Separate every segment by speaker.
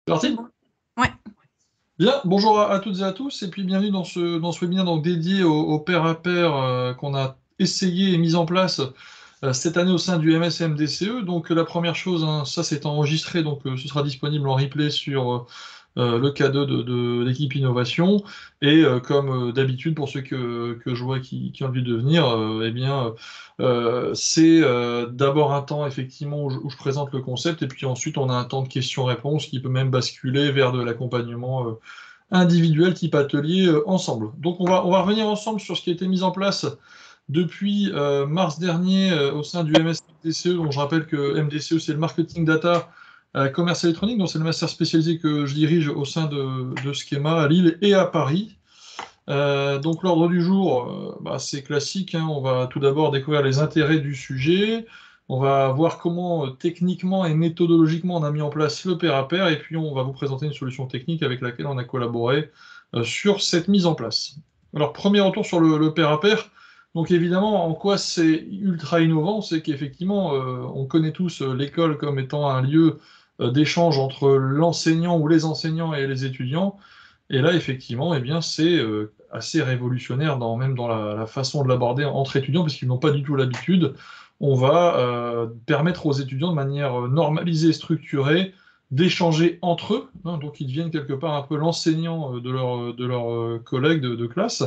Speaker 1: C'est
Speaker 2: C'est
Speaker 1: parti?
Speaker 2: bon. Ouais.
Speaker 1: Bien, bonjour à toutes et à tous, et puis bienvenue dans ce webinaire donc, dédié au pair à pair qu'on a essayé et mis en place cette année au sein du MSMDCE. Donc la première chose, hein, ça c'est enregistré, donc ce sera disponible en replay sur le K2 de l'équipe Innovation. Et comme d'habitude, pour ceux que je vois qui ont envie de venir, eh bien, c'est d'abord un temps effectivement où je présente le concept, et puis ensuite on a un temps de questions-réponses qui peut même basculer vers de l'accompagnement individuel type atelier ensemble. Donc on va revenir ensemble sur ce qui a été mis en place depuis mars dernier au sein du MSDCE, dont je rappelle que MDCE c'est le marketing data commerce électronique, donc c'est le master spécialisé que je dirige au sein de Schema à Lille et à Paris. Donc l'ordre du jour, c'est classique, hein. On va tout d'abord découvrir les intérêts du sujet, on va voir comment techniquement et méthodologiquement on a mis en place le pair à pair, et puis on va vous présenter une solution technique avec laquelle on a collaboré sur cette mise en place. Alors premier retour sur le pair à pair. Donc évidemment, en quoi c'est ultra innovant, c'est qu'effectivement, on connaît tous l'école comme étant un lieu d'échange entre l'enseignant ou les enseignants et les étudiants. Et là, effectivement, eh bien, c'est assez révolutionnaire, même dans la façon de l'aborder entre étudiants, parce qu'ils n'ont pas du tout l'habitude. On va permettre aux étudiants, de manière normalisée et structurée, d'échanger entre eux, hein, donc ils deviennent quelque part un peu l'enseignant de leurs collègues de classe.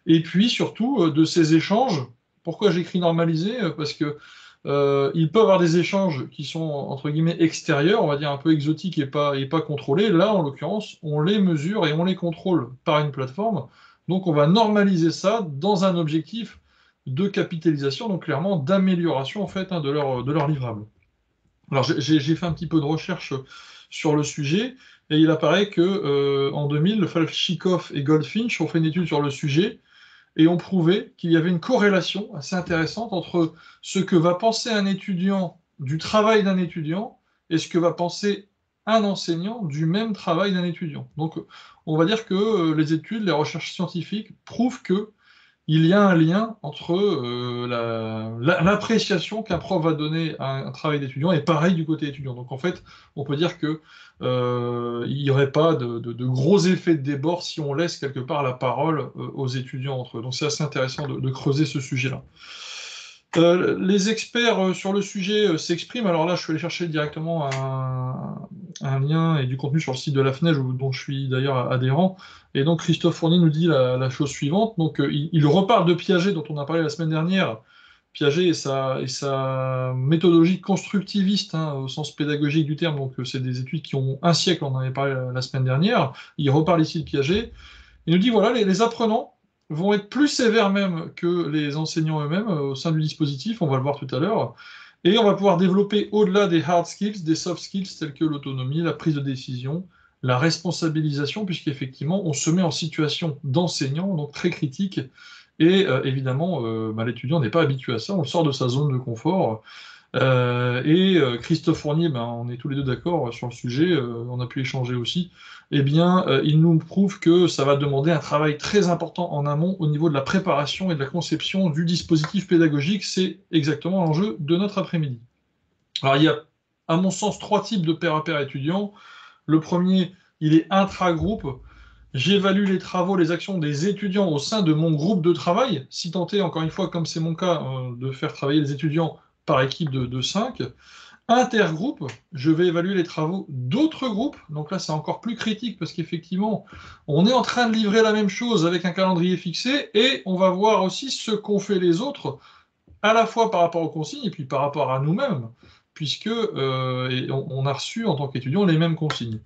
Speaker 1: Et puis surtout, de ces échanges, pourquoi j'écris normalisé? Parce que il peut y avoir des échanges qui sont, entre guillemets, extérieurs, on va dire un peu exotiques et pas contrôlés. Là, en l'occurrence, on les mesure et on les contrôle par une plateforme. Donc, on va normaliser ça dans un objectif de capitalisation, donc clairement d'amélioration en fait, hein, de leur livrable. Alors, j'ai fait un petit peu de recherche sur le sujet, et il apparaît que en 2000, Falchikov et Goldfinch ont fait une étude sur le sujet et ont prouvé qu'il y avait une corrélation assez intéressante entre ce que va penser un étudiant du travail d'un étudiant et ce que va penser un enseignant du même travail d'un étudiant. Donc, on va dire que les études, les recherches scientifiques prouvent que il y a un lien entre l'appréciation qu'un prof va donner à un travail d'étudiant et pareil du côté étudiant. Donc en fait, on peut dire que il n'y aurait pas de gros effets de débord si on laisse quelque part la parole aux étudiants entre eux. Donc c'est assez intéressant de creuser ce sujet-là. Les experts sur le sujet s'expriment. Alors là, je suis allé chercher directement un lien et du contenu sur le site de la FNEJ, dont je suis d'ailleurs adhérent. Et donc Christophe Fournier nous dit la chose suivante. Donc il reparle de Piaget, dont on a parlé la semaine dernière. Piaget et sa méthodologie constructiviste, hein, au sens pédagogique du terme. Donc c'est des études qui ont un siècle, on en avait parlé la semaine dernière. Il reparle ici de Piaget. Il nous dit, voilà, les apprenants vont être plus sévères même que les enseignants eux-mêmes au sein du dispositif, on va le voir tout à l'heure, et on va pouvoir développer au-delà des hard skills, des soft skills tels que l'autonomie, la prise de décision, la responsabilisation, puisqu'effectivement, on se met en situation d'enseignant, donc très critique, et évidemment, l'étudiant n'est pas habitué à ça, on le sort de sa zone de confort, et Christophe Fournier, on est tous les deux d'accord sur le sujet, on a pu échanger aussi. Eh bien, il nous prouve que ça va demander un travail très important en amont au niveau de la préparation et de la conception du dispositif pédagogique. C'est exactement l'enjeu de notre après-midi. Alors, il y a, à mon sens, trois types de pair à pair étudiants. Le premier, il est intra-groupe. J'évalue les travaux, les actions des étudiants au sein de mon groupe de travail, si tant est, encore une fois, comme c'est mon cas, de faire travailler les étudiants par équipe de 5. Intergroupe, je vais évaluer les travaux d'autres groupes. Donc là, c'est encore plus critique parce qu'effectivement, on est en train de livrer la même chose avec un calendrier fixé et on va voir aussi ce qu'ont fait les autres, à la fois par rapport aux consignes et puis par rapport à nous-mêmes, puisque on a reçu en tant qu'étudiant les mêmes consignes.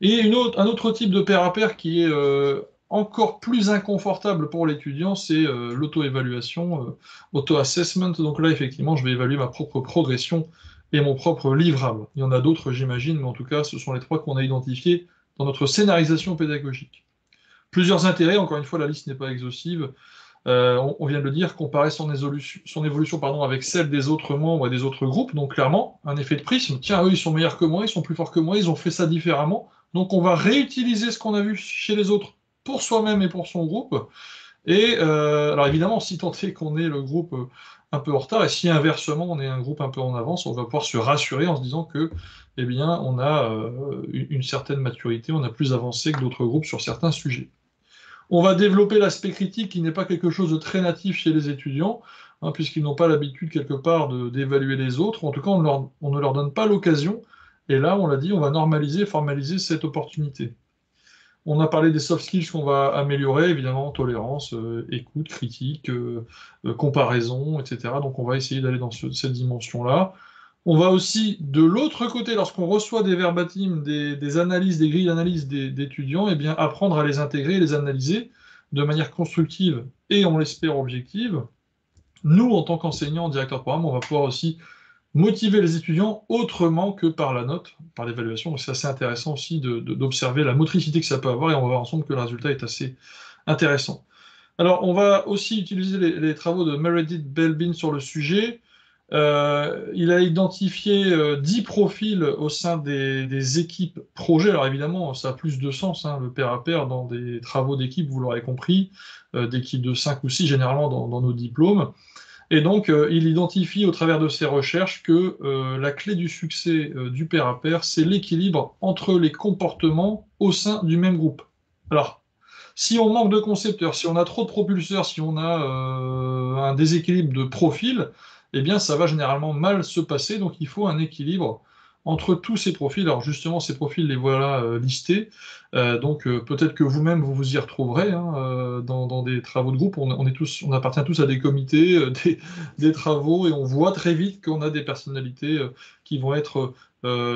Speaker 1: Et un autre type de pair à pair qui est encore plus inconfortable pour l'étudiant, c'est l'auto-évaluation, auto-assessment. Donc là, effectivement, je vais évaluer ma propre progression et mon propre livrable. Il y en a d'autres, j'imagine, mais en tout cas, ce sont les trois qu'on a identifiés dans notre scénarisation pédagogique. Plusieurs intérêts, encore une fois, la liste n'est pas exhaustive. On vient de le dire, comparer son évolution avec celle des autres membres et des autres groupes, donc clairement, un effet de prisme. Tiens, eux, ils sont meilleurs que moi, ils sont plus forts que moi, ils ont fait ça différemment. Donc on va réutiliser ce qu'on a vu chez les autres pour soi-même et pour son groupe. Et alors évidemment, si tant est qu'on est le groupe un peu en retard, et si inversement on est un groupe un peu en avance, on va pouvoir se rassurer en se disant que, eh bien, on a une certaine maturité, on a plus avancé que d'autres groupes sur certains sujets. On va développer l'aspect critique qui n'est pas quelque chose de très natif chez les étudiants, hein, puisqu'ils n'ont pas l'habitude quelque part d'évaluer les autres. En tout cas, on ne leur donne pas l'occasion. Et là, on l'a dit, on va normaliser, formaliser cette opportunité. On a parlé des soft skills qu'on va améliorer, évidemment, tolérance, écoute, critique, comparaison, etc. Donc on va essayer d'aller dans cette dimension-là. On va aussi, de l'autre côté, lorsqu'on reçoit des verbatims, des analyses, des grilles d'analyse d'étudiants, eh bien, apprendre à les intégrer, les analyser de manière constructive et, on l'espère, objective. Nous, en tant qu'enseignants, directeurs de programme, on va pouvoir aussi motiver les étudiants autrement que par la note, par l'évaluation. Donc c'est assez intéressant aussi d'observer la motricité que ça peut avoir, et on va voir ensemble que le résultat est assez intéressant. Alors, on va aussi utiliser les travaux de Meredith Belbin sur le sujet. Il a identifié 10 profils au sein des équipes projets. Alors évidemment, ça a plus de sens, hein, le pair à pair dans des travaux d'équipe, vous l'aurez compris, d'équipe de 5 ou 6 généralement dans nos diplômes. Et donc, il identifie au travers de ses recherches que la clé du succès du pair à pair, c'est l'équilibre entre les comportements au sein du même groupe. Alors, si on manque de concepteurs, si on a trop de propulseurs, si on a un déséquilibre de profil, eh bien, ça va généralement mal se passer. Donc, il faut un équilibre entre tous ces profils. Alors, justement, ces profils, les voilà listés. Donc, peut-être que vous-même, vous vous y retrouverez, hein, dans des travaux de groupe. On appartient tous à des comités, des travaux, et on voit très vite qu'on a des personnalités qui vont être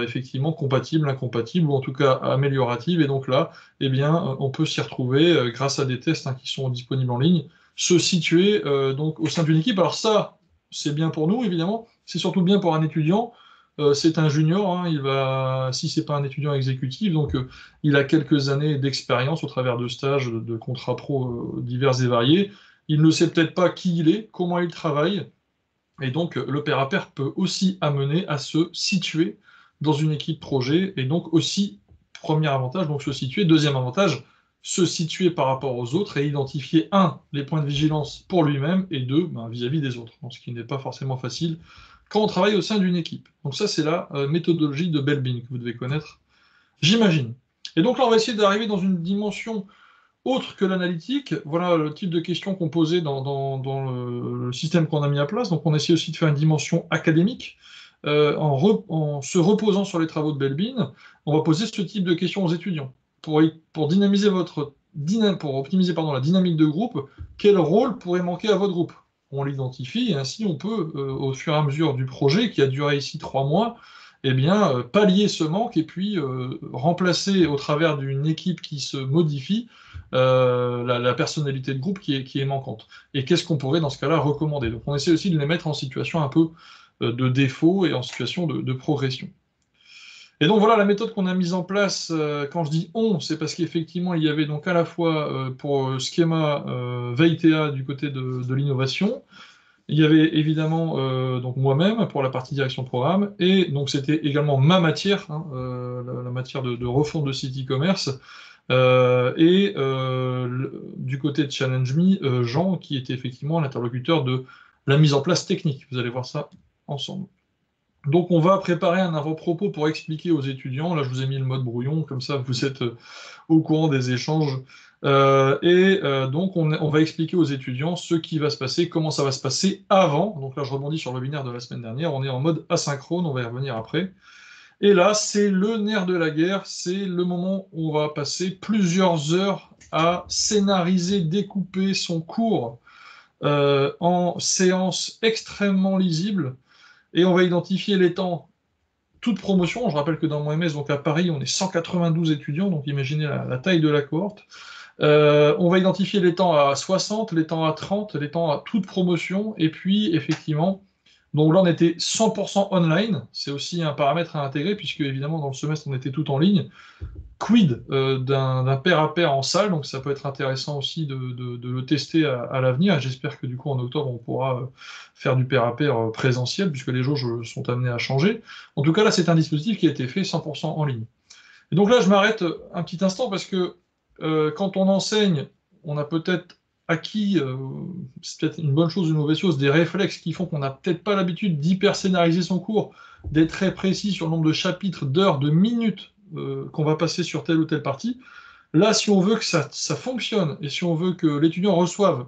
Speaker 1: effectivement compatibles, incompatibles, ou en tout cas amélioratives. Et donc là, eh bien, on peut s'y retrouver grâce à des tests, hein, qui sont disponibles en ligne, se situer donc au sein d'une équipe. Alors ça, c'est bien pour nous, évidemment. C'est surtout bien pour un étudiant. C'est un junior, hein, si c'est pas un étudiant exécutif, donc il a quelques années d'expérience au travers de stages, de contrats pro divers et variés. Il ne sait peut-être pas qui il est, comment il travaille, et donc le pair à pair peut aussi amener à se situer dans une équipe projet, et donc aussi, premier avantage, donc se situer. Deuxième avantage, se situer par rapport aux autres et identifier, un, les points de vigilance pour lui-même, et deux, ben, vis-à-vis des autres, donc ce qui n'est pas forcément facile quand on travaille au sein d'une équipe. Donc ça, c'est la méthodologie de Belbin, que vous devez connaître, j'imagine. Et donc là, on va essayer d'arriver dans une dimension autre que l'analytique. Voilà le type de questions qu'on posait dans le système qu'on a mis à place. Donc on essaie aussi de faire une dimension académique. En se reposant sur les travaux de Belbin, on va poser ce type de questions aux étudiants. Pour dynamiser pour optimiser, pardon, la dynamique de groupe, quel rôle pourrait manquer à votre groupe? On l'identifie, et ainsi on peut, au fur et à mesure du projet, qui a duré ici 3 mois, eh bien, pallier ce manque, et puis remplacer, au travers d'une équipe qui se modifie, la personnalité de groupe qui est manquante. Et qu'est-ce qu'on pourrait dans ce cas-là recommander? Donc on essaie aussi de les mettre en situation un peu de défaut et en situation de progression. Et donc voilà la méthode qu'on a mise en place. Quand je dis on, c'est parce qu'effectivement il y avait donc à la fois pour Schema VITA du côté de l'innovation, il y avait évidemment donc moi-même pour la partie direction de programme, et donc c'était également ma matière, hein, la matière de refonte de site e-commerce, du côté de Challenge Me, Jean, qui était effectivement l'interlocuteur de la mise en place technique. Vous allez voir ça ensemble. Donc on va préparer un avant-propos pour expliquer aux étudiants. Là, je vous ai mis le mode brouillon, comme ça vous êtes au courant des échanges. Donc on va expliquer aux étudiants ce qui va se passer, comment ça va se passer avant. Donc là, je rebondis sur le webinaire de la semaine dernière. On est en mode asynchrone, on va y revenir après. Et là, c'est le nerf de la guerre, c'est le moment où on va passer plusieurs heures à scénariser, découper son cours en séances extrêmement lisibles, et on va identifier les temps, toute promotion. Je rappelle que dans mon MS, donc à Paris, on est 192 étudiants, donc imaginez la taille de la cohorte. On va identifier les temps à 60, les temps à 30, les temps à toute promotion, et puis effectivement, donc là on était 100% online, c'est aussi un paramètre à intégrer, puisque évidemment dans le semestre on était tout en ligne. Quid d'un pair à pair en salle, donc ça peut être intéressant aussi de le tester à l'avenir. J'espère que du coup en octobre on pourra faire du pair à pair présentiel, puisque les jauges sont amenées à changer. En tout cas là c'est un dispositif qui a été fait 100% en ligne. Et donc là je m'arrête un petit instant, parce que quand on enseigne, on a peut-être acquis, c'est peut-être une bonne chose ou une mauvaise chose, des réflexes qui font qu'on n'a peut-être pas l'habitude d'hyper-scénariser son cours, d'être très précis sur le nombre de chapitres, d'heures, de minutes qu'on va passer sur telle ou telle partie. Là, si on veut que ça fonctionne et si on veut que l'étudiant reçoive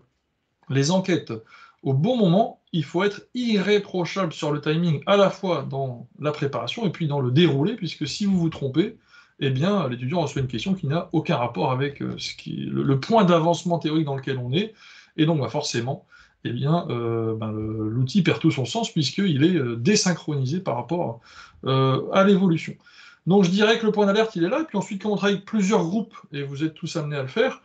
Speaker 1: les enquêtes au bon moment, il faut être irréprochable sur le timing, à la fois dans la préparation et puis dans le déroulé, puisque si vous vous trompez, eh bien, l'étudiant reçoit une question qui n'a aucun rapport avec le point d'avancement théorique dans lequel on est, et donc bah, forcément, eh bien, l'outil perd tout son sens puisqu'il est désynchronisé par rapport à l'évolution. Donc je dirais que le point d'alerte, il est là, et puis ensuite, quand on travaille avec plusieurs groupes, et vous êtes tous amenés à le faire,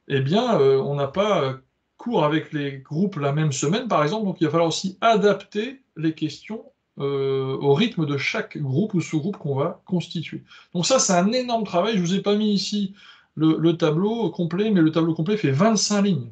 Speaker 1: eh bien, on n'a pas cours avec les groupes la même semaine, par exemple, donc il va falloir aussi adapter les questions au rythme de chaque groupe ou sous-groupe qu'on va constituer. Donc ça, c'est un énorme travail. Je ne vous ai pas mis ici le tableau complet, mais le tableau complet fait 25 lignes.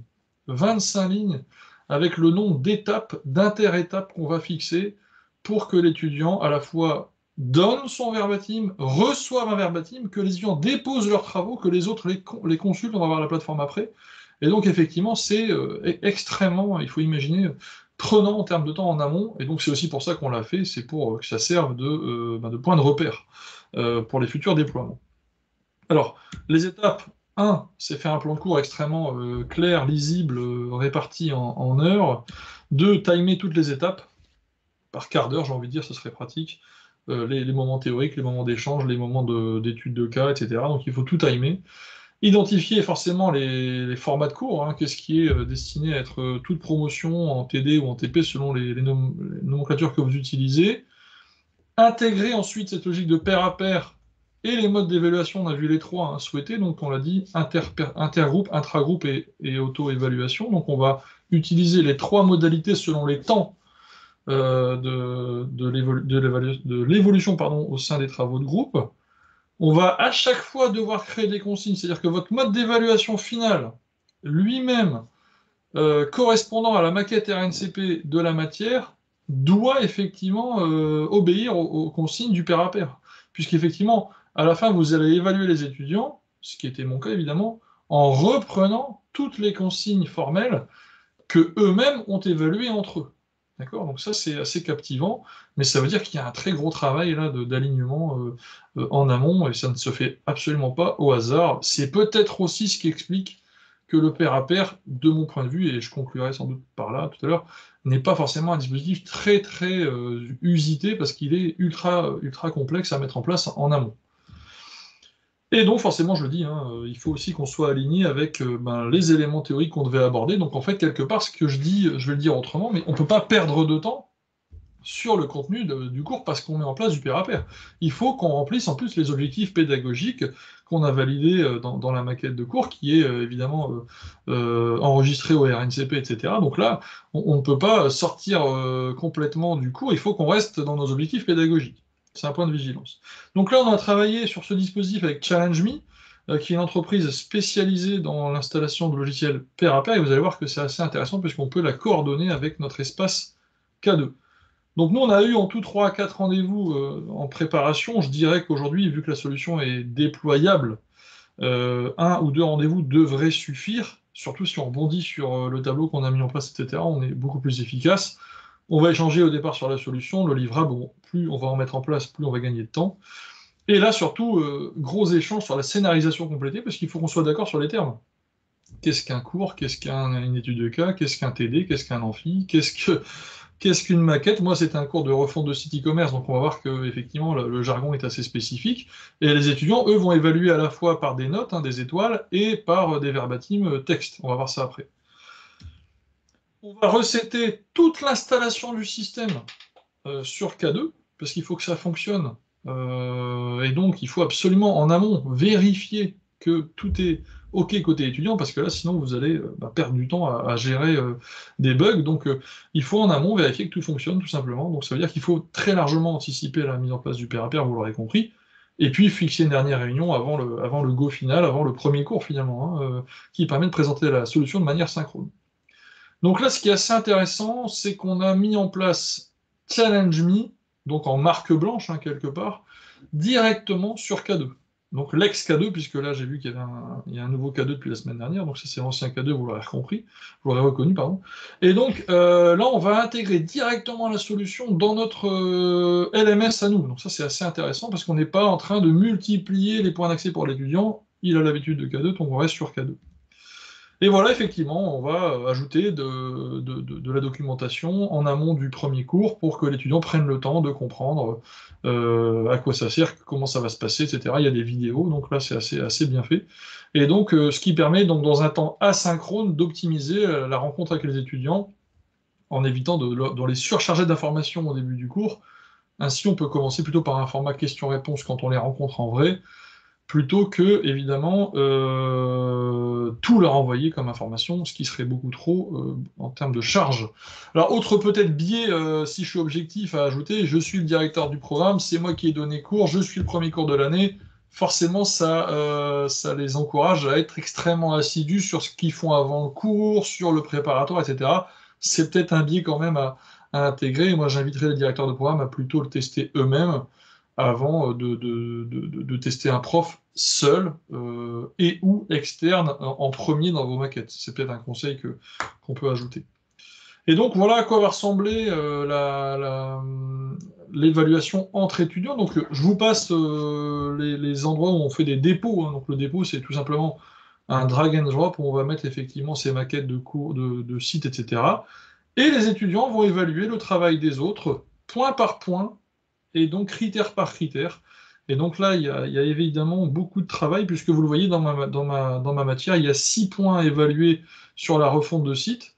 Speaker 1: 25 lignes avec le nombre d'étapes, d'inter-étapes qu'on va fixer pour que l'étudiant, à la fois, donne son verbatim, reçoive un verbatim, que les étudiants déposent leurs travaux, que les autres les consultent, on va voir la plateforme après. Et donc, effectivement, c'est extrêmement, il faut imaginer, prenant en termes de temps en amont, et donc c'est aussi pour ça qu'on l'a fait, c'est pour que ça serve de point de repère pour les futurs déploiements. Alors, les étapes, 1, c'est faire un plan de cours extrêmement clair, lisible, réparti en heures. 2, timer toutes les étapes, par quart d'heure, j'ai envie de dire, ce serait pratique. Les moments théoriques, les moments d'échange, les moments d'études de cas, etc. Donc il faut tout timer. Identifier forcément les formats de cours, hein, qu'est-ce qui est destiné à être toute promotion en TD ou en TP selon les nomenclatures que vous utilisez. Intégrer ensuite cette logique de pair à pair et les modes d'évaluation, on a vu les trois hein, souhaités, donc on l'a dit, intergroupe, intragroupe et auto-évaluation. Donc on va utiliser les trois modalités selon les temps de l'évolution au sein des travaux de groupe. On va à chaque fois devoir créer des consignes, c'est-à-dire que votre mode d'évaluation final, lui-même, correspondant à la maquette RNCP de la matière, doit effectivement obéir aux consignes du pair à pair. Puisqu'effectivement, à la fin, vous allez évaluer les étudiants, ce qui était mon cas évidemment, en reprenant toutes les consignes formelles que eux-mêmes ont évaluées entre eux. D'accord? Donc ça, c'est assez captivant, mais ça veut dire qu'il y a un très gros travail là d'alignement en amont, et ça ne se fait absolument pas au hasard. C'est peut-être aussi ce qui explique que le pair à pair, de mon point de vue, et je conclurai sans doute par là tout à l'heure, n'est pas forcément un dispositif très très usité, parce qu'il est ultra complexe à mettre en place en amont. Et donc, forcément, je le dis, hein, il faut aussi qu'on soit aligné avec les éléments théoriques qu'on devait aborder. Donc, en fait, quelque part, ce que je dis, je vais le dire autrement, mais on ne peut pas perdre de temps sur le contenu du cours parce qu'on met en place du pair à pair. Il faut qu'on remplisse en plus les objectifs pédagogiques qu'on a validés dans la maquette de cours, qui est évidemment enregistrée au RNCP, etc. Donc là, on ne peut pas sortir complètement du cours, il faut qu'on reste dans nos objectifs pédagogiques. C'est un point de vigilance. Donc là, on a travaillé sur ce dispositif avec ChallengeMe, qui est une entreprise spécialisée dans l'installation de logiciels pair à pair, et vous allez voir que c'est assez intéressant puisqu'on peut la coordonner avec notre espace K2. Donc nous, on a eu en tout 3 à 4 rendez-vous en préparation. Je dirais qu'aujourd'hui, vu que la solution est déployable, 1 ou 2 rendez-vous devraient suffire, surtout si on rebondit sur le tableau qu'on a mis en place, etc. On est beaucoup plus efficace. On va échanger au départ sur la solution, le livrable, bon, plus on va en mettre en place, plus on va gagner de temps. Et là, surtout, gros échange sur la scénarisation complétée, parce qu'il faut qu'on soit d'accord sur les termes. Qu'est-ce qu'un cours? Qu'est-ce qu'une étude de cas? Qu'est-ce qu'un TD? Qu'est-ce qu'un amphi? Qu'est-ce qu'une maquette? Moi, c'est un cours de refonte de site e-commerce, donc on va voir que effectivement le jargon est assez spécifique. Et les étudiants, eux, vont évaluer à la fois par des notes, hein, des étoiles, et par des verbatim texte. On va voir ça après. On va recéter toute l'installation du système sur K2, parce qu'il faut que ça fonctionne. Et donc, il faut absolument, en amont, vérifier que tout est OK côté étudiant, parce que là, sinon, vous allez perdre du temps à gérer des bugs. Donc, il faut en amont vérifier que tout fonctionne, tout simplement. Donc, ça veut dire qu'il faut très largement anticiper la mise en place du pair à pair, vous l'aurez compris, et puis fixer une dernière réunion avant le go final, avant le premier cours, finalement, hein, qui permet de présenter la solution de manière synchrone. Donc là, ce qui est assez intéressant, c'est qu'on a mis en place ChallengeMe, donc en marque blanche, hein, quelque part, directement sur K2. donc l'ex-K2, puisque là j'ai vu qu'il y avait il y a un nouveau K2 depuis la semaine dernière, donc ça c'est l'ancien K2, vous l'aurez compris, vous l'aurez reconnu, pardon. Et donc là on va intégrer directement la solution dans notre LMS à nous. Donc ça c'est assez intéressant parce qu'on n'est pas en train de multiplier les points d'accès pour l'étudiant, il a l'habitude de K2, donc on reste sur K2. Et voilà, effectivement, on va ajouter de la documentation en amont du premier cours pour que l'étudiant prenne le temps de comprendre à quoi ça sert, comment ça va se passer, etc. Il y a des vidéos, donc là c'est assez bien fait. Et donc ce qui permet donc dans un temps asynchrone d'optimiser la rencontre avec les étudiants en évitant de les surcharger d'informations au début du cours. Ainsi, on peut commencer plutôt par un format question-réponse quand on les rencontre en vrai, plutôt que, évidemment, tout leur envoyer comme information, ce qui serait beaucoup trop en termes de charge. Alors, autre peut-être biais, si je suis objectif à ajouter, je suis le directeur du programme, c'est moi qui ai donné cours, je suis le premier cours de l'année, forcément, ça les encourage à être extrêmement assidus sur ce qu'ils font avant le cours, sur le préparatoire, etc. C'est peut-être un biais quand même à intégrer. Moi, j'inviterais les directeurs de programme à plutôt le tester eux-mêmes avant de tester un prof seul et ou externe en premier dans vos maquettes. C'est peut-être un conseil qu'on peut ajouter. Et donc voilà à quoi va ressembler l'évaluation entre étudiants. Donc je vous passe les endroits où on fait des dépôts, hein. Donc le dépôt, c'est tout simplement un drag and drop où on va mettre effectivement ces maquettes de cours, de sites, etc. Et les étudiants vont évaluer le travail des autres, point par point, et donc critère par critère. Et donc là, il y a évidemment beaucoup de travail, puisque vous le voyez dans ma matière, il y a 6 points à évaluer sur la refonte de site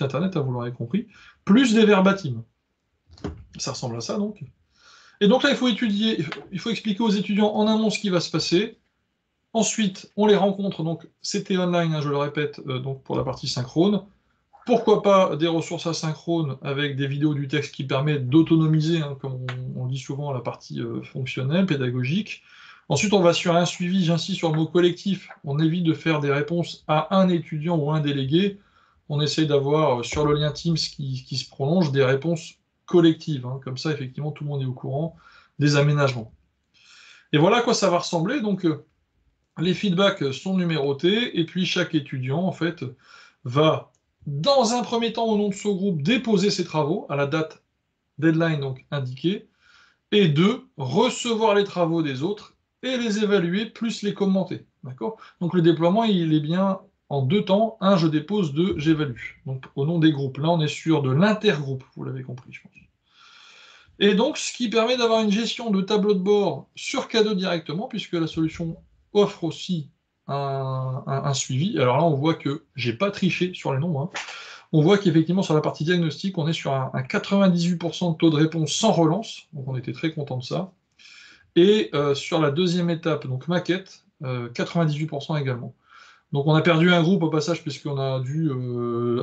Speaker 1: internet, hein, vous l'aurez compris, plus des verbatims. Ça ressemble à ça, donc. Et donc là, il faut expliquer aux étudiants en amont ce qui va se passer. Ensuite, on les rencontre, donc c'était online, hein, je le répète, donc pour la partie synchrone. Pourquoi pas des ressources asynchrones avec des vidéos du texte qui permettent d'autonomiser, hein, comme on dit souvent, la partie fonctionnelle, pédagogique. Ensuite, on va sur un suivi, j'insiste sur le mot collectif. On évite de faire des réponses à un étudiant ou un délégué. On essaye d'avoir sur le lien Teams qui se prolonge des réponses collectives, hein. Comme ça, effectivement, tout le monde est au courant des aménagements. Et voilà à quoi ça va ressembler. Donc, les feedbacks sont numérotés, et puis chaque étudiant, en fait, va, dans un premier temps, au nom de son groupe, déposer ses travaux à la date deadline donc indiquée, et deux, recevoir les travaux des autres et les évaluer, plus les commenter. D'accord? Donc le déploiement, il est bien en 2 temps. Un, je dépose, 2, j'évalue. Donc au nom des groupes. Là, on est sur de l'intergroupe, vous l'avez compris, je pense. Et donc, ce qui permet d'avoir une gestion de tableau de bord sur K2 directement, puisque la solution offre aussi un suivi. Alors là, on voit que j'ai pas triché sur les nombres, hein. On voit qu'effectivement, sur la partie diagnostic, on est sur un 98% de taux de réponse sans relance, donc on était très content de ça. Et sur la deuxième étape, donc maquette, 98% également. Donc on a perdu un groupe au passage, puisqu'on a dû,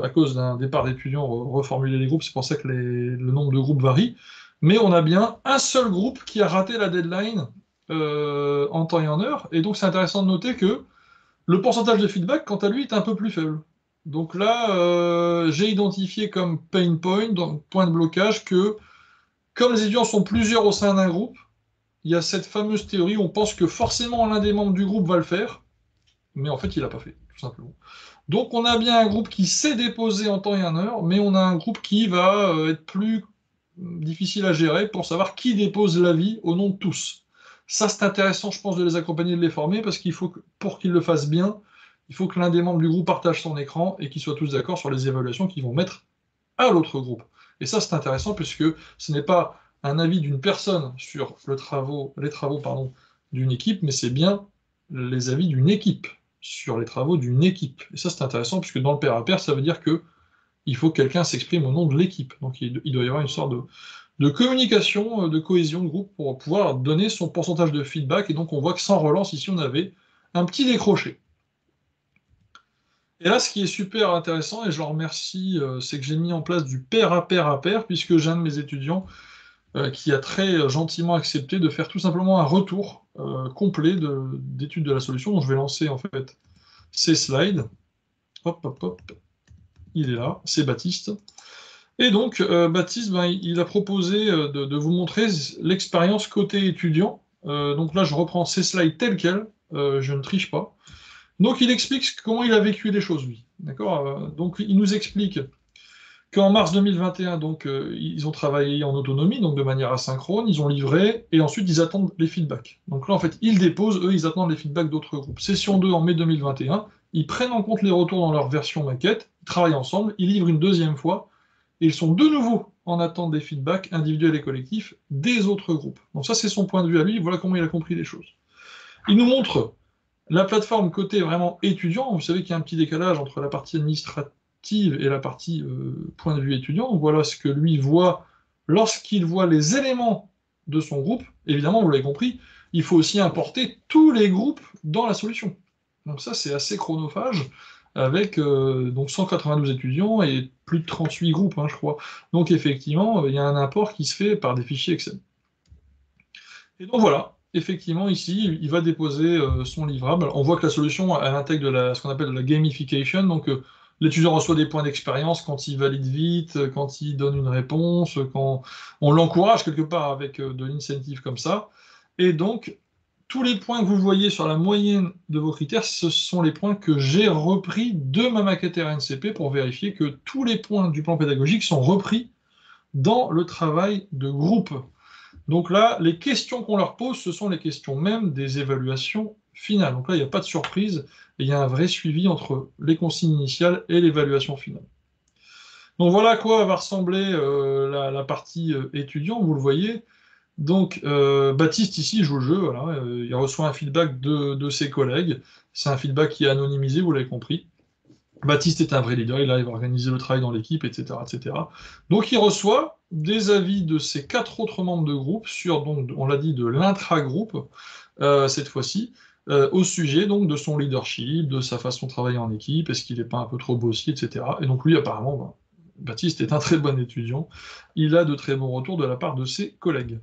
Speaker 1: à cause d'un départ d'étudiants, reformuler les groupes, c'est pour ça que le nombre de groupes varie. Mais on a bien un seul groupe qui a raté la deadline en temps et en heure, et donc c'est intéressant de noter que le pourcentage de feedback, quant à lui, est un peu plus faible. Donc là, j'ai identifié comme pain point, donc point de blocage, que comme les étudiants sont plusieurs au sein d'un groupe, il y a cette fameuse théorie où on pense que forcément l'un des membres du groupe va le faire, mais en fait il l'a pas fait, tout simplement. Donc on a bien un groupe qui sait déposer en temps et en heure, mais on a un groupe qui va être plus difficile à gérer pour savoir qui dépose l'avis au nom de tous. Ça, c'est intéressant, je pense, de les accompagner, de les former, parce qu'il faut que, pour qu'ils le fassent bien, il faut que l'un des membres du groupe partage son écran et qu'ils soient tous d'accord sur les évaluations qu'ils vont mettre à l'autre groupe. Et ça, c'est intéressant, puisque ce n'est pas un avis d'une personne sur les travaux d'une équipe, mais c'est bien les avis d'une équipe sur les travaux d'une équipe. Et ça, c'est intéressant, puisque dans le pair à pair, ça veut dire que il faut que quelqu'un s'exprime au nom de l'équipe. Donc il doit y avoir une sorte de communication, de cohésion de groupe pour pouvoir donner son pourcentage de feedback. Et donc on voit que sans relance, ici, on avait un petit décroché. Et là, ce qui est super intéressant, et je le remercie, c'est que j'ai mis en place du pair à pair à pair, puisque j'ai un de mes étudiants qui a très gentiment accepté de faire tout simplement un retour complet d'étude de la solution. Donc je vais lancer en fait ces slides. Hop, hop, hop. Il est là, c'est Baptiste. Et donc, Baptiste, il a proposé de vous montrer l'expérience côté étudiant Donc là, je reprends ces slides tels quels, je ne triche pas. Donc il explique comment il a vécu les choses, lui. D'accord? Donc il nous explique qu'en mars 2021, donc, ils ont travaillé en autonomie, donc de manière asynchrone, ils ont livré, et ensuite ils attendent les feedbacks. Donc là, en fait, ils déposent, eux, ils attendent les feedbacks d'autres groupes. Session 2 en mai 2021, ils prennent en compte les retours dans leur version maquette, ils travaillent ensemble, ils livrent une deuxième fois, et ils sont de nouveau en attente des feedbacks individuels et collectifs des autres groupes. Donc ça, c'est son point de vue à lui, voilà comment il a compris les choses. Il nous montre la plateforme côté vraiment étudiant. Vous savez qu'il y a un petit décalage entre la partie administrative et la partie point de vue étudiant. Donc voilà ce que lui voit lorsqu'il voit les éléments de son groupe. Évidemment, vous l'avez compris, il faut aussi importer tous les groupes dans la solution. Donc ça, c'est assez chronophage, avec donc 192 étudiants et plus de 38 groupes, hein, je crois. Donc effectivement, il y a un import qui se fait par des fichiers Excel. Et donc voilà, effectivement, ici, il va déposer son livrable. On voit que la solution, elle intègre ce qu'on appelle de la gamification. Donc, l'étudiant reçoit des points d'expérience quand il valide vite, quand il donne une réponse, quand on l'encourage quelque part avec de l'incentive comme ça. Et donc, tous les points que vous voyez sur la moyenne de vos critères, ce sont les points que j'ai repris de ma maquette RNCP pour vérifier que tous les points du plan pédagogique sont repris dans le travail de groupe. Donc là, les questions qu'on leur pose, ce sont les questions même des évaluations finales. Donc là, il n'y a pas de surprise, et il y a un vrai suivi entre les consignes initiales et l'évaluation finale. Donc voilà à quoi va ressembler la partie étudiant, vous le voyez. Donc Baptiste ici joue le jeu, voilà, il reçoit un feedback de ses collègues. C'est un feedback qui est anonymisé, vous l'avez compris. Baptiste est un vrai leader, il arrive à organiser le travail dans l'équipe, etc., etc. Donc il reçoit des avis de ses 4 autres membres de groupe sur, donc, on l'a dit, de l'intragroupe, cette fois-ci, au sujet donc de son leadership, de sa façon de travailler en équipe, est-ce qu'il n'est pas un peu trop bossy, etc. Et donc lui, apparemment, Baptiste est un très bon étudiant, il a de très bons retours de la part de ses collègues.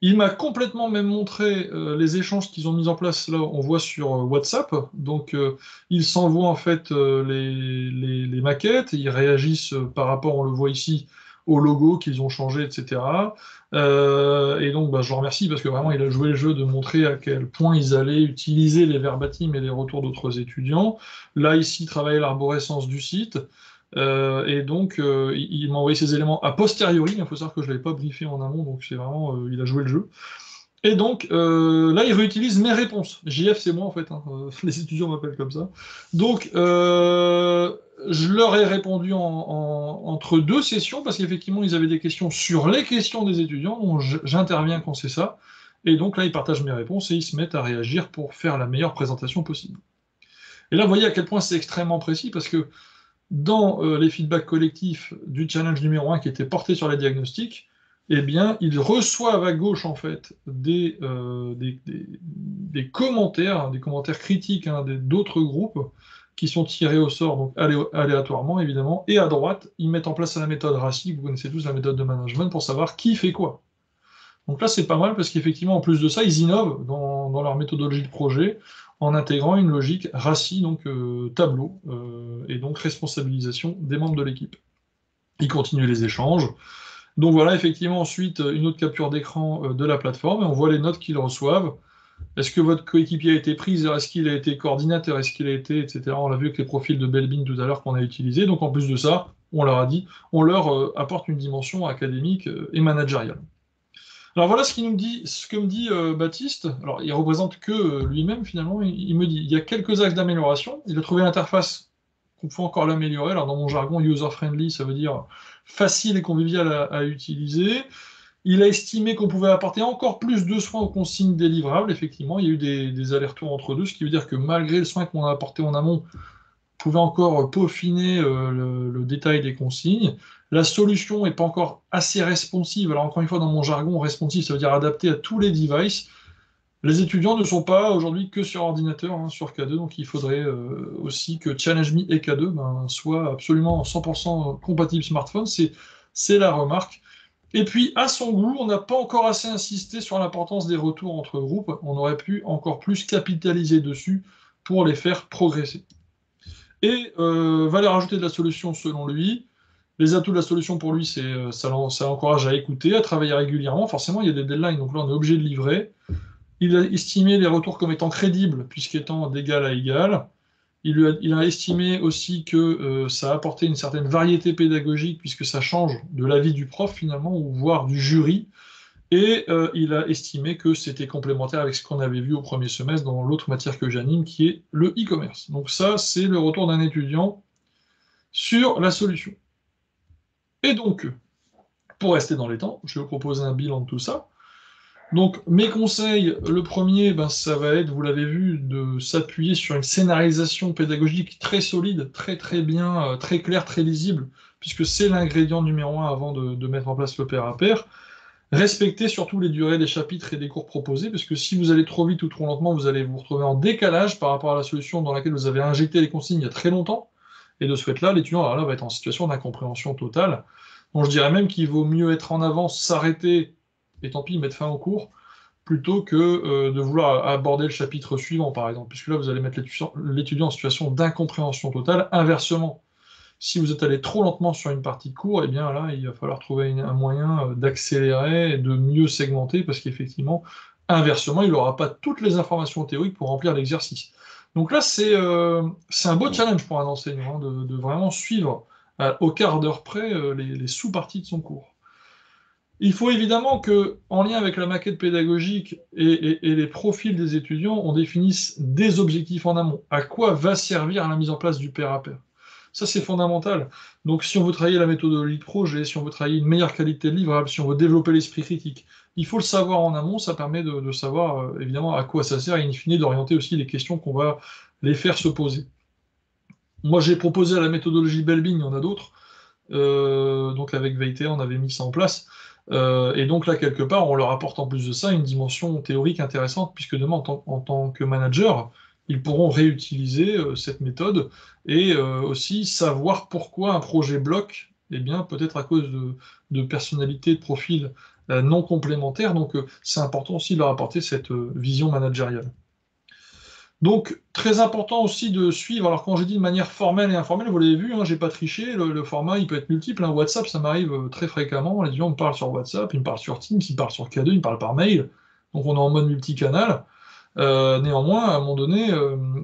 Speaker 1: Il m'a complètement même montré les échanges qu'ils ont mis en place, là, on voit sur WhatsApp. Donc, ils s'envoient en fait les maquettes, ils réagissent par rapport, on le voit ici, au logo qu'ils ont changé, etc. Et donc, je le remercie parce que vraiment, il a joué le jeu de montrer à quel point ils allaient utiliser les verbatims et les retours d'autres étudiants. Là, ici, travailler l'arborescence du site. Et donc, il m'a envoyé ces éléments a posteriori. Il faut savoir que je ne l'avais pas briefé en amont, donc c'est vraiment, il a joué le jeu. Et donc, là, il réutilise mes réponses. JF, c'est moi, en fait, hein, les étudiants m'appellent comme ça. Donc, je leur ai répondu entre deux sessions, parce qu'effectivement, ils avaient des questions sur les questions des étudiants, donc j'interviens quand c'est ça. Et donc là, ils partagent mes réponses et ils se mettent à réagir pour faire la meilleure présentation possible. Et là, vous voyez à quel point c'est extrêmement précis, parce que dans les feedbacks collectifs du challenge numéro 1 qui était porté sur les diagnostics, eh bien, ils reçoivent à gauche, en fait, des commentaires, hein, des commentaires critiques hein, d'autres groupes qui sont tirés au sort, donc aléatoirement, évidemment, et à droite, ils mettent en place la méthode RACI, vous connaissez tous la méthode de management, pour savoir qui fait quoi. Donc là, c'est pas mal parce qu'effectivement, en plus de ça, ils innovent dans leur méthodologie de projet en intégrant une logique RACI, donc tableau, et donc responsabilisation des membres de l'équipe. Ils continuent les échanges. Donc voilà, effectivement, ensuite, une autre capture d'écran de la plateforme, et on voit les notes qu'ils reçoivent. Est-ce que votre coéquipier a été pris? Est-ce qu'il a été coordinateur? Est-ce qu'il a été, etc. On l'a vu avec les profils de Belbin tout à l'heure qu'on a utilisés. Donc en plus de ça, on leur a dit, on leur apporte une dimension académique et managériale. Alors voilà ce que me dit Baptiste. Alors il représente que lui-même finalement. Il me dit il y a quelques axes d'amélioration. Il a trouvé l'interface qu'on peut encore l'améliorer. Alors dans mon jargon user-friendly, ça veut dire facile et convivial à utiliser. Il a estimé qu'on pouvait apporter encore plus de soins aux consignes délivrables. Effectivement, il y a eu des allers-retours entre deux, ce qui veut dire que malgré le soin qu'on a apporté en amont, pouvait encore peaufiner le détail des consignes. La solution n'est pas encore assez responsive. Alors encore une fois, dans mon jargon, responsive, ça veut dire adapté à tous les devices. Les étudiants ne sont pas aujourd'hui que sur ordinateur, hein, sur K2, donc il faudrait aussi que ChallengeMe et K2 soient absolument 100% compatibles smartphone. C'est la remarque. Et puis, à son goût, on n'a pas encore assez insisté sur l'importance des retours entre groupes. On aurait pu encore plus capitaliser dessus pour les faire progresser. Et valeur ajoutée de la solution selon lui, Les atouts de la solution pour lui, ça l'encourage à écouter, à travailler régulièrement. Forcément, il y a des deadlines, donc là, on est obligé de livrer. Il a estimé les retours comme étant crédibles, puisqu'étant d'égal à égal. Il a estimé aussi que ça apportait une certaine variété pédagogique, puisque ça change de l'avis du prof, finalement, ou voire du jury. Et il a estimé que c'était complémentaire avec ce qu'on avait vu au premier semestre dans l'autre matière que j'anime, qui est le e-commerce. Donc ça, c'est le retour d'un étudiant sur la solution. Et donc, pour rester dans les temps, je vais vous proposer un bilan de tout ça. Donc, mes conseils, le premier, ben, ça va être, vous l'avez vu, de s'appuyer sur une scénarisation pédagogique très solide, très très bien, très claire, très lisible, puisque c'est l'ingrédient numéro un avant de mettre en place le pair à pair. Respectez surtout les durées des chapitres et des cours proposés, parce que si vous allez trop vite ou trop lentement, vous allez vous retrouver en décalage par rapport à la solution dans laquelle vous avez injecté les consignes il y a très longtemps. Et de ce fait-là, l'étudiant alors là, va être en situation d'incompréhension totale. Donc je dirais même qu'il vaut mieux être en avance, s'arrêter, et tant pis, mettre fin au cours, plutôt que de vouloir aborder le chapitre suivant, par exemple, puisque là, vous allez mettre l'étudiant en situation d'incompréhension totale. Inversement, si vous êtes allé trop lentement sur une partie de cours, eh bien là, il va falloir trouver un moyen d'accélérer et de mieux segmenter, parce qu'effectivement, inversement, il n'aura pas toutes les informations théoriques pour remplir l'exercice. Donc là, c'est un beau challenge pour un enseignant, hein, de vraiment suivre au quart d'heure près les sous-parties de son cours. Il faut évidemment que, en lien avec la maquette pédagogique et les profils des étudiants, on définisse des objectifs en amont. À quoi va servir la mise en place du pair à pair? Ça, c'est fondamental. Donc, si on veut travailler la méthodologie de projet, si on veut travailler une meilleure qualité de livrable, si on veut développer l'esprit critique, il faut le savoir en amont. Ça permet de savoir, évidemment, à quoi ça sert et, in fine, d'orienter aussi les questions qu'on va les faire se poser. Moi, j'ai proposé la méthodologie Belbin, il y en a d'autres. Donc avec VT, on avait mis ça en place. Et donc là, quelque part, on leur apporte en plus de ça une dimension théorique intéressante, puisque demain, en tant que manager, ils pourront réutiliser cette méthode et aussi savoir pourquoi un projet bloque, eh bien, peut-être à cause de personnalités, de profils non complémentaires. Donc c'est important aussi de leur apporter cette vision managériale. Donc, très important aussi de suivre, alors quand j'ai dit de manière formelle et informelle, vous l'avez vu, hein, j'ai pas triché, le format il peut être multiple, hein. WhatsApp ça m'arrive très fréquemment, les gens me parlent sur WhatsApp, ils me parlent sur Teams, ils me parlent sur K2, ils me parlent par mail, donc on est en mode multicanal. Néanmoins, à un moment donné,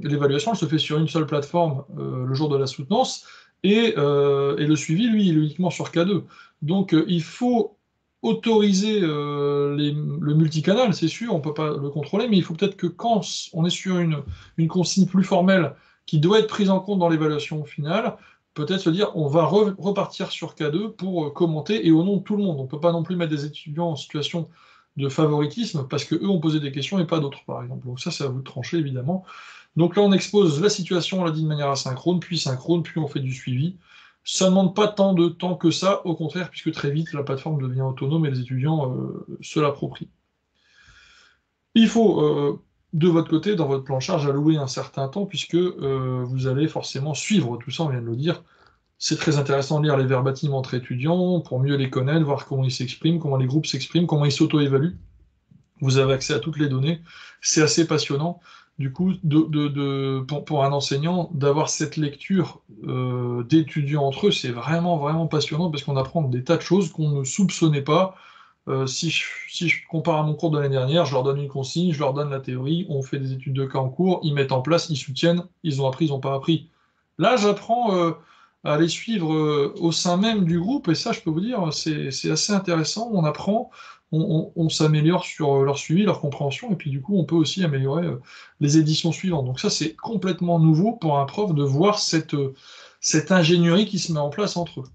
Speaker 1: l'évaluation elle se fait sur une seule plateforme le jour de la soutenance, et le suivi, lui, il est uniquement sur K2. Donc il faut autoriser le multicanal, c'est sûr, on ne peut pas le contrôler, mais il faut peut-être que quand on est sur une consigne plus formelle qui doit être prise en compte dans l'évaluation finale, peut-être se dire on va repartir sur K2 pour commenter et au nom de tout le monde. On ne peut pas non plus mettre des étudiants en situation de favoritisme parce qu'eux ont posé des questions et pas d'autres, par exemple. Donc ça, c'est à vous de trancher, évidemment. Donc là, on expose la situation, on l'a dit de manière asynchrone, puis synchrone, puis on fait du suivi. Ça ne demande pas tant de temps que ça, au contraire, puisque très vite, la plateforme devient autonome et les étudiants se l'approprient. Il faut, de votre côté, dans votre plan de charge, allouer un certain temps, puisque vous allez forcément suivre tout ça, on vient de le dire. C'est très intéressant de lire les verbatims entre étudiants, pour mieux les connaître, voir comment ils s'expriment, comment les groupes s'expriment, comment ils s'auto-évaluent. Vous avez accès à toutes les données. C'est assez passionnant. Du coup, pour un enseignant, d'avoir cette lecture d'étudiants entre eux, c'est vraiment, vraiment passionnant parce qu'on apprend des tas de choses qu'on ne soupçonnait pas. Si je compare à mon cours de l'année dernière, je leur donne une consigne, je leur donne la théorie, on fait des études de cas en cours, ils mettent en place, ils soutiennent, ils ont appris, ils n'ont pas appris. Là, j'apprends à les suivre au sein même du groupe, et ça, je peux vous dire, c'est assez intéressant. On apprend, on s'améliore sur leur suivi, leur compréhension, et puis du coup, on peut aussi améliorer les éditions suivantes. Donc ça, c'est complètement nouveau pour un prof de voir cette ingénierie qui se met en place entre eux.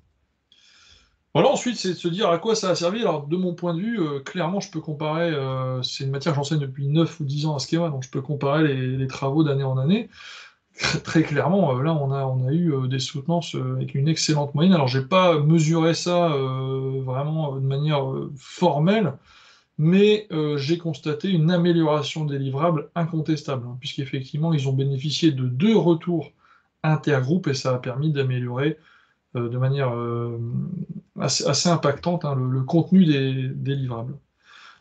Speaker 1: Voilà, ensuite, c'est de se dire à quoi ça a servi. Alors, de mon point de vue, clairement, je peux comparer, c'est une matière que j'enseigne depuis 9 ou 10 ans à Schema, donc je peux comparer les travaux d'année en année. Très clairement, là, on a eu des soutenances avec une excellente moyenne. Alors, j'ai pas mesuré ça vraiment de manière formelle, mais j'ai constaté une amélioration des livrables incontestable, hein, puisqu'effectivement, ils ont bénéficié de 2 retours intergroupes et ça a permis d'améliorer de manière assez impactante, hein, le contenu des livrables.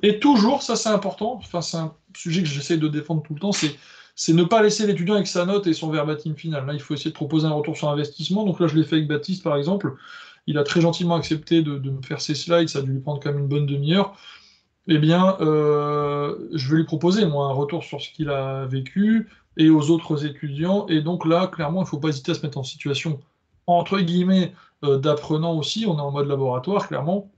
Speaker 1: Et toujours, ça c'est important, enfin, c'est un sujet que j'essaie de défendre tout le temps, c'est ne pas laisser l'étudiant avec sa note et son verbatim final. Là, il faut essayer de proposer un retour sur investissement. Donc là, je l'ai fait avec Baptiste, par exemple. il a très gentiment accepté de me faire ses slides, ça a dû lui prendre quand même une bonne demi-heure. Eh bien, je vais lui proposer, moi, un retour sur ce qu'il a vécu et aux autres étudiants. Et donc là, clairement, il ne faut pas hésiter à se mettre en situation, entre guillemets, d'apprenant aussi. On est en mode laboratoire, clairement.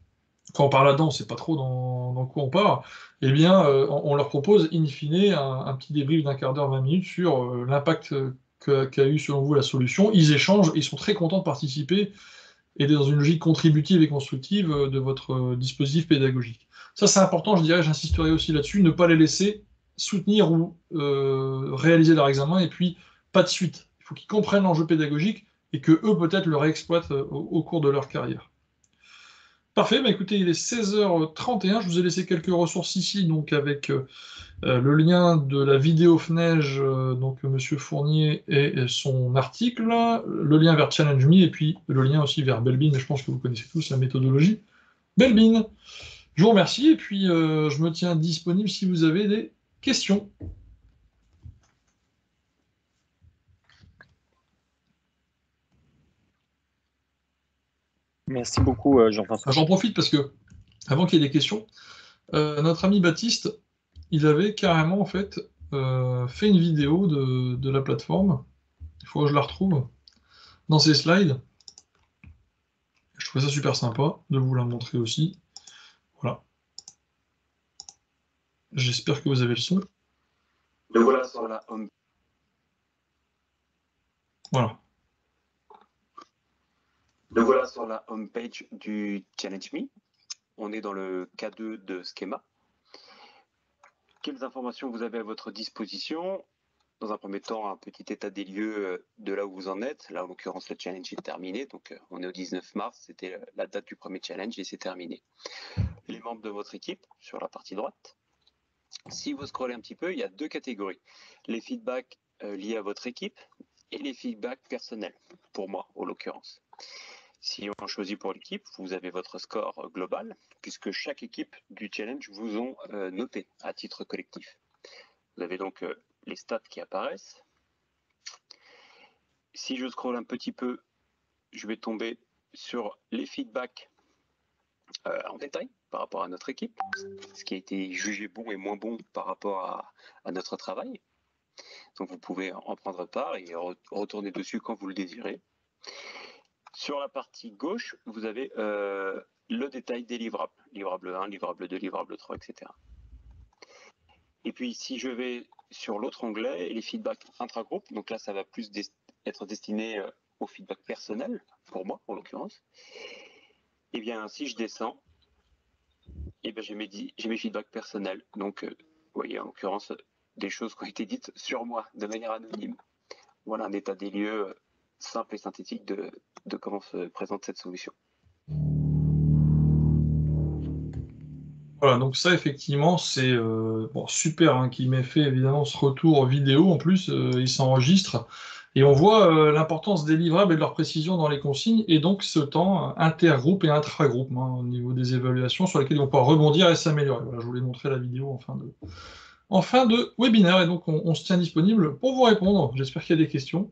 Speaker 1: Quand on part là-dedans, on ne sait pas trop dans quoi on part. Eh bien, on leur propose, in fine, un petit débrief d'un quart d'heure, 20 minutes sur l'impact qu'a eu, selon vous, la solution. Ils échangent, ils sont très contents de participer et d'être dans une logique contributive et constructive de votre dispositif pédagogique. Ça, c'est important, je dirais, j'insisterai aussi là-dessus, ne pas les laisser soutenir ou réaliser leur examen, et puis pas de suite. Il faut qu'ils comprennent l'enjeu pédagogique et que eux, peut-être, le réexploitent au cours de leur carrière. Parfait, bah écoutez, il est 16h31, je vous ai laissé quelques ressources ici, donc avec le lien de la vidéo FNEJ, donc Monsieur Fournier et son article, le lien vers Challenge Me, et puis le lien aussi vers Belbin, mais je pense que vous connaissez tous la méthodologie Belbin. Je vous remercie, et puis je me tiens disponible si vous avez des questions.
Speaker 2: Merci beaucoup, Jean-François.
Speaker 1: J'en profite parce que, avant qu'il y ait des questions, notre ami Baptiste, il avait carrément en fait fait une vidéo de la plateforme. Il faut que je la retrouve dans ses slides. Je trouvais ça super sympa de vous la montrer aussi. Voilà. J'espère que vous avez le son.
Speaker 2: Le voilà sur la home.
Speaker 1: Voilà.
Speaker 2: Le voilà sur la home page du Challenge Me. On est dans le K2 de Schema. Quelles informations vous avez à votre disposition? Dans un premier temps, un petit état des lieux de là où vous en êtes. Là, en l'occurrence, le challenge est terminé. Donc, on est au 19 mars. C'était la date du premier challenge et c'est terminé. Les membres de votre équipe sur la partie droite. Si vous scrollez un petit peu, il y a deux catégories. Les feedbacks liés à votre équipe et les feedbacks personnels, pour moi, en l'occurrence. Si on choisit pour l'équipe, vous avez votre score global, puisque chaque équipe du challenge vous ont noté à titre collectif. Vous avez donc les stats qui apparaissent. Si je scrolle un petit peu, je vais tomber sur les feedbacks en détail par rapport à notre équipe, ce qui a été jugé bon et moins bon par rapport à notre travail. Donc vous pouvez en prendre part et retourner dessus quand vous le désirez. Sur la partie gauche, vous avez le détail des livrables. Livrable 1, livrable 2, livrable 3, etc. Et puis si je vais sur l'autre onglet, les feedbacks intra-groupe, donc là ça va plus être destiné au feedback personnel, pour moi en l'occurrence. Et bien si je descends, et bien j'ai mes feedbacks personnels. Donc vous voyez en l'occurrence des choses qui ont été dites sur moi de manière anonyme. Voilà un état des lieux simple et synthétique de comment se présente cette solution.
Speaker 1: Voilà, donc ça, effectivement, c'est bon, super hein, qu'il m'ait fait évidemment ce retour vidéo. En plus, il s'enregistre. Et on voit l'importance des livrables et de leur précision dans les consignes, et donc ce temps intergroupe et intragroupe hein, au niveau des évaluations sur lesquelles on peut rebondir et s'améliorer. Voilà, je voulais montrer la vidéo en fin de webinaire, et donc on se tient disponible pour vous répondre. J'espère qu'il y a des questions.